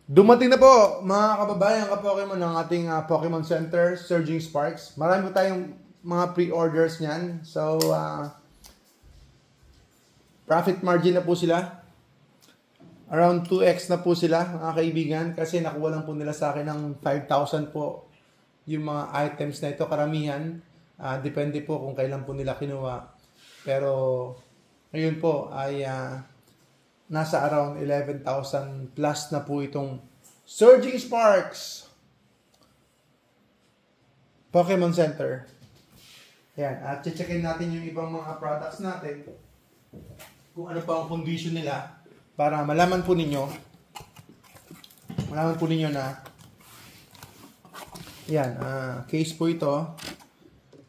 Dumating na po mga kababayan ka-Pokemon ng ating Pokemon Center, Surging Sparks. Marami po tayong mga pre-orders niyan. So, profit margin na po sila. Around 2x na po sila mga kaibigan kasi nakuha lang po nila sa akin ng 5,000 po yung mga items na ito. Karamihan, depende po kung kailan po nila kinuha. Pero ngayon po ay nasa around 11,000 plus na po itong Surging Sparks Pokemon Center. Ayan, at checkin natin yung ibang mga products natin kung ano pa ang condition nila para malaman po ninyo na yan, case po ito,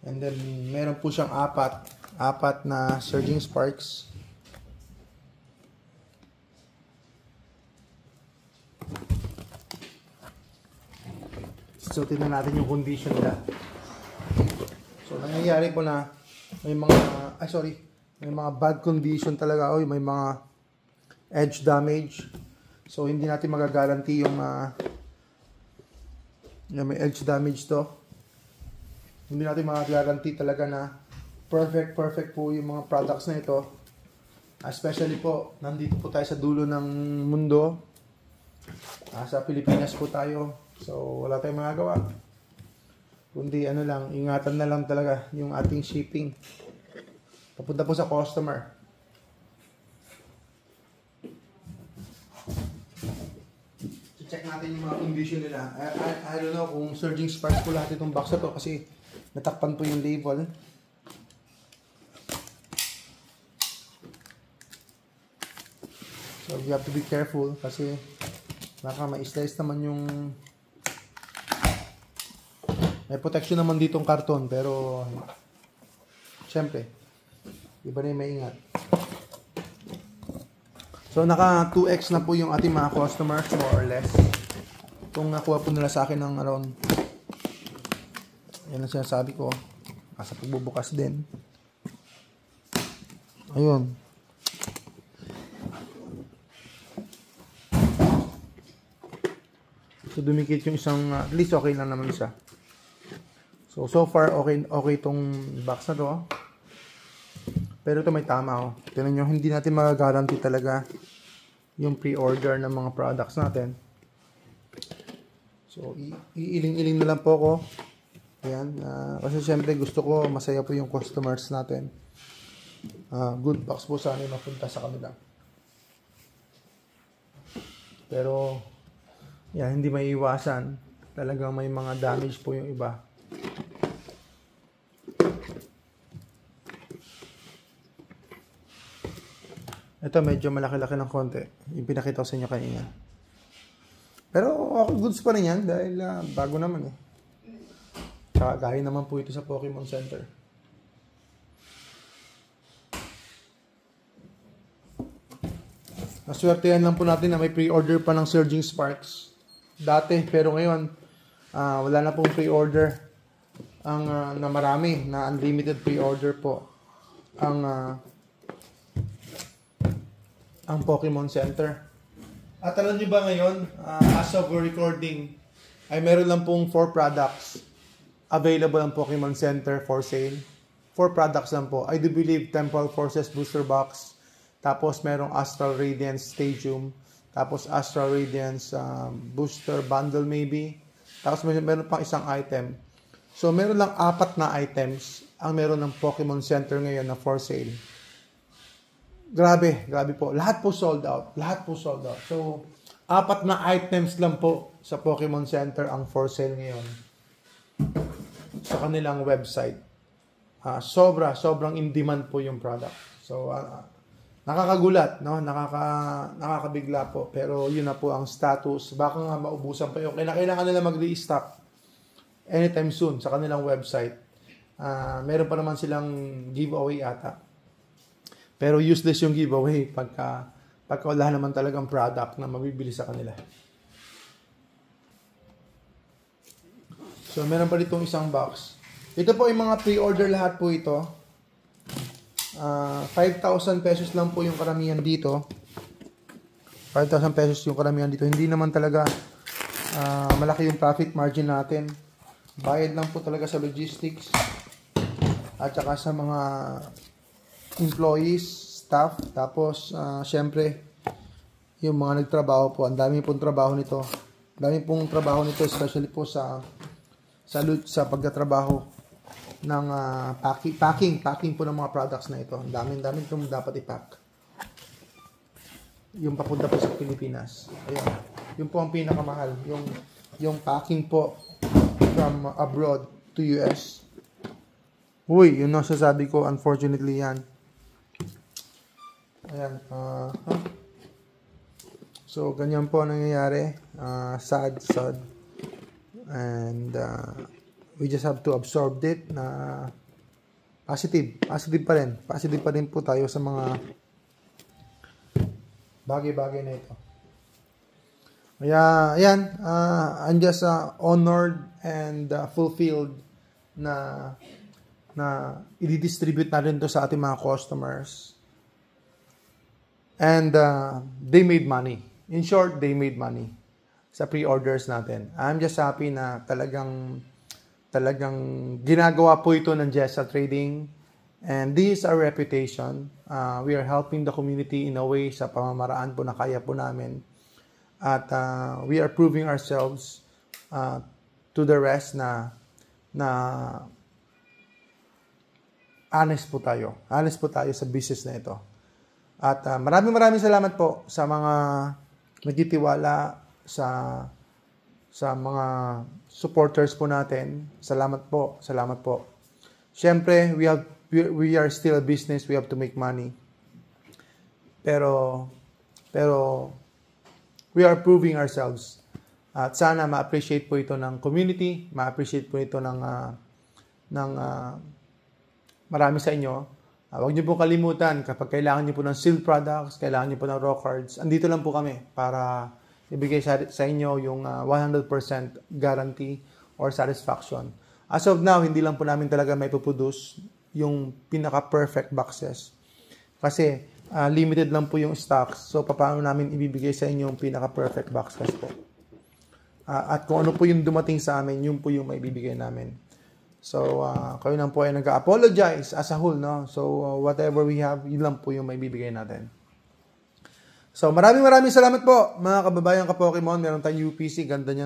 and then meron po siyang apat na Surging Sparks. So, tingnan natin yung condition nila. So, nangyayari po na may mga bad condition talaga. May mga edge damage. So, hindi natin magagaranti yung may edge damage to. Hindi natin magagaranti talaga na perfect po yung mga products na ito. Especially po, nandito po tayo sa dulo ng mundo. Sa Pilipinas po tayo. So, wala tayong magagawa. Kundi ingatan na lang talaga yung ating shipping. Papunta po sa customer. Check natin yung mga condition nila. I don't know kung Surging Sparks po lahat itong box na to kasi natakpan po yung label. So, you have to be careful kasi baka ma-slice naman yung may protection naman ditong karton, pero syempre, iba na yung maingat. So, naka 2x na po yung ating mga customers, more or less. Kung nakuha po nila sa akin ng around, yan ang sinasabi ko, nasa pagbubukas din. Ayun. So, dumikit yung isang, at least okay lang naman isa. So far, okay itong box na to. Pero ito may tama. Tignan nyo, hindi natin magagaranti talaga yung pre-order ng mga products natin. So, iiling-iling na lang po ako. Ayan. Kasi syempre gusto ko masaya po yung customers natin. Good box po sana yung mapunta sa kanila. Pero, yan, hindi may iwasan. Talagang may mga damage po yung iba. Ito medyo malaki-laki ng konti. Yung pinakita ko sa inyo kanina. Pero okay, goods pa rin yan dahil bago naman eh. Tsaka gaya naman po ito sa Pokemon Center. Naswertehan lang po natin na may pre-order pa ng Surging Sparks. Dati, pero ngayon, wala na pong pre-order na marami, na unlimited pre-order po ang Pokemon Center. At alam nyo ba ngayon, as of recording, ay meron lang pong 4 products available ang Pokemon Center for sale. 4 products lang po. I do believe Temple Forces Booster Box, tapos merong Astral Radiance Stadium, tapos Astral Radiance Booster Bundle maybe, tapos meron pang isang item. So meron lang 4 na items ang meron ng Pokemon Center ngayon na for sale. Grabe po. Lahat po sold out. So, 4 na items lang po sa Pokemon Center ang for sale ngayon sa kanilang website. Sobrang in demand po yung product. So, nakakagulat, no? Nakakabigla po. Pero yun na po ang status. Baka nga maubusan pa yun. Kailangan nila mag-restock anytime soon sa kanilang website. Meron pa naman silang giveaway ata. Pero useless yung giveaway pagka wala naman talagang product na mabibili sa kanila. So, meron pa ditong isang box. Ito po yung mga pre-order lahat po ito. 5,000 pesos lang po yung karamihan dito. 5,000 pesos yung karamihan dito. Hindi naman talaga malaki yung profit margin natin. Bayad lang po talaga sa logistics at saka sa mga employees, staff. Tapos, syempre, yung mga nagtrabaho po. Ang dami pong trabaho nito. Ang dami pong trabaho nito, especially po sa pagtatrabaho ng packing po ng mga products na ito. Ang dami itong dapat i-pack. Yung papunta po sa Pilipinas. Ayan. Yung po ang pinakamahal. Yung packing po from abroad to US. Uy, yun ang sasabi ko. Unfortunately yan. Ayan. So, ganyan po ang nangyayari. Sad. And we just have to absorb it na positive. Positive pa rin. Positive pa rin po tayo sa mga bagay-bagay na ito. Kaya, ayan. I'm just honored and fulfilled na i-distribute natin to sa ating mga customers. And they made money. In short, they made money sa pre-orders natin. I'm just happy na talagang ginagawa po ito ng Jessa Trading. And this is our reputation. We are helping the community in a way sa pamamaraan po na kaya po namin. At we are proving ourselves to the rest na honest po tayo. Honest po tayo sa business na ito. At maraming salamat po sa mga nagtitiwala sa mga supporters po natin. Salamat po. Siyempre, we are still a business. We have to make money. Pero we are proving ourselves. At sana ma-appreciate po ito ng community, ma-appreciate po ito ng marami sa inyo. Huwag niyo po kalimutan, kapag kailangan niyo po ng sealed products, kailangan niyo po ng raw cards, andito lang po kami para ibigay sa inyo yung 100% guarantee or satisfaction. As of now, hindi lang po namin talaga may puproduce yung pinaka-perfect boxes. Kasi limited lang po yung stocks. So, paano namin ibibigay sa inyo yung pinaka-perfect boxes po. At kung ano po yung dumating sa amin, yun po yung maibibigay namin. So, kayo lang po ay nag-apologize as a whole, no? So, whatever we have, yun lang po yung maibibigay natin. So, maraming salamat po, mga kababayan ka-Pokemon. Meron tayong UPC, ganda niyang